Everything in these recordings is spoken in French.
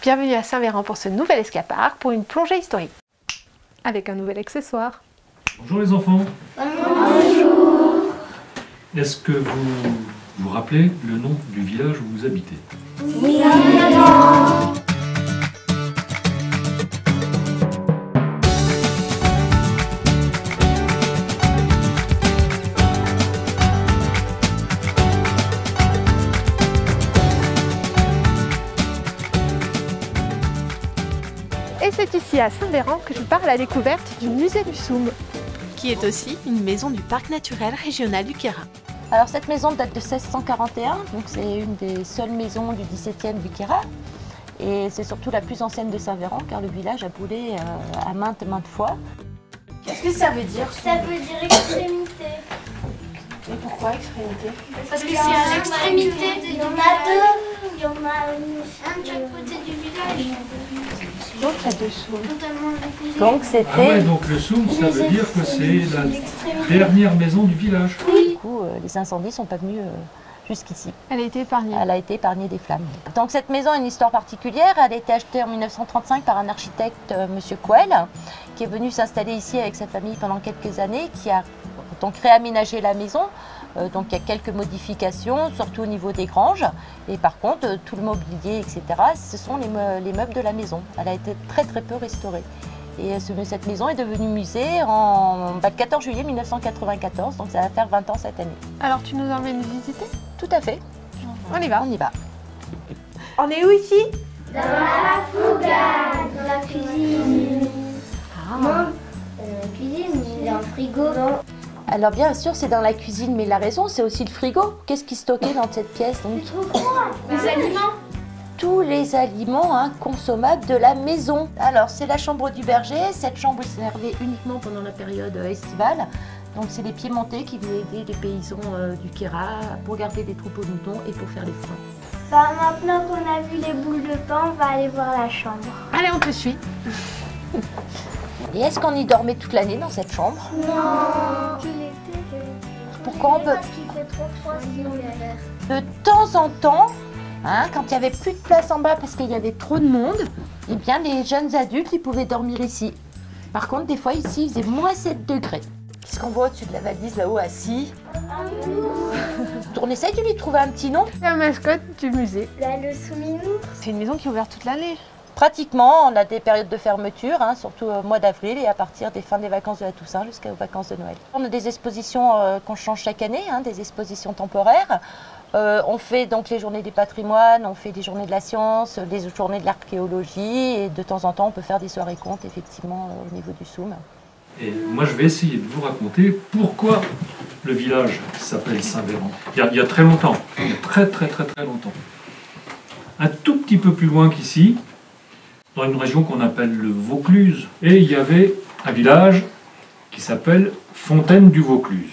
Bienvenue à Saint-Véran pour ce nouvel escapade pour une plongée historique. Avec un nouvel accessoire. Bonjour les enfants. Bonjour. Est-ce que vous vous rappelez le nom du village où vous habitez? Oui. Et c'est ici à Saint-Véran que je pars à la découverte du musée du Soum, qui est aussi une maison du parc naturel régional du Queyras. Alors cette maison date de 1641, donc c'est une des seules maisons du XVIIe du Queyras. Et c'est surtout la plus ancienne de Saint-Véran car le village a brûlé à maintes fois. Qu'est-ce que ça veut dire? Ça veut dire extrémité. Et pourquoi extrémité? Parce que c'est à l'extrémité. Il y en a deux. Il y en a un de chaque côté du village. Donc il y a deux Soums. Donc c'était... Ah ouais, donc le Soum, ça veut dire que c'est la dernière maison du village. Du coup, les incendies ne sont pas venus jusqu'ici. Elle a été épargnée. Elle a été épargnée des flammes. Donc cette maison a une histoire particulière. Elle a été achetée en 1935 par un architecte, Monsieur Coel, qui est venu s'installer ici avec sa famille pendant quelques années, qui a donc réaménagé la maison. Donc il y a quelques modifications, surtout au niveau des granges. Et par contre, tout le mobilier, etc., ce sont les meubles de la maison. Elle a été très peu restaurée. Et cette maison est devenue musée le 14 juillet 1994, donc ça va faire 20 ans cette année. Alors tu nous emmènes visiter? Tout à fait. On y va. On y va. On est où ici? Dans la fougade, dans la cuisine. Non, la cuisine, il y a un frigo. Alors bien sûr, c'est dans la cuisine, mais la raison, c'est aussi le frigo. Qu'est-ce qui est stocké dans cette pièce donc? C'est trop froid. Les aliments. Tous les aliments consommables de la maison. Alors, c'est la chambre du berger. Cette chambre servait uniquement pendant la période estivale. Donc, c'est les piémontais qui venaient aider les paysans du Queyras pour garder des troupeaux de moutons et pour faire les foins. Bah, maintenant qu'on a vu les boules de pain, on va aller voir la chambre. Allez, on te suit. Et est-ce qu'on y dormait toute l'année dans cette chambre? Non. Pourquoi on peut... Parce qu'il fait trop froid sinon l'hiver. De temps en temps, quand il n'y avait plus de place en bas parce qu'il y avait trop de monde, eh bien les jeunes adultes ils pouvaient dormir ici. Par contre, des fois ici, il faisait moins 7 degrés. Qu'est-ce qu'on voit au-dessus de la valise là-haut assis? On essaye de lui trouver un petit nom. La mascotte du musée. Là, le Souminou. C'est une maison qui est ouverte toute l'année. Pratiquement, on a des périodes de fermeture, surtout au mois d'avril et à partir des fins des vacances de la Toussaint jusqu'aux vacances de Noël. On a des expositions qu'on change chaque année, des expositions temporaires. On fait donc les journées du patrimoine, on fait des journées de la science, des journées de l'archéologie et de temps en temps on peut faire des soirées contes effectivement au niveau du Soum. Et moi je vais essayer de vous raconter pourquoi le village s'appelle Saint-Véran. Il y a très longtemps, il y a très longtemps. Un tout petit peu plus loin qu'ici, dans une région qu'on appelle le Vaucluse. Et il y avait un village qui s'appelle Fontaine-du-Vaucluse.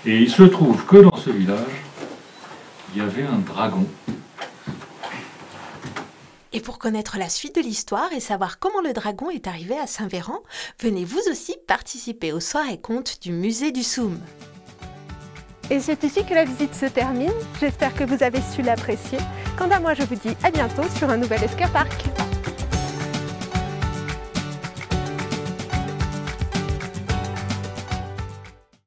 Et il se trouve que dans ce village, il y avait un dragon. Et pour connaître la suite de l'histoire et savoir comment le dragon est arrivé à Saint-Véran, venez vous aussi participer aux soirées contes du musée du Soum. Et c'est ici que la visite se termine. J'espère que vous avez su l'apprécier. Quant à moi, je vous dis à bientôt sur un nouvel Escapark.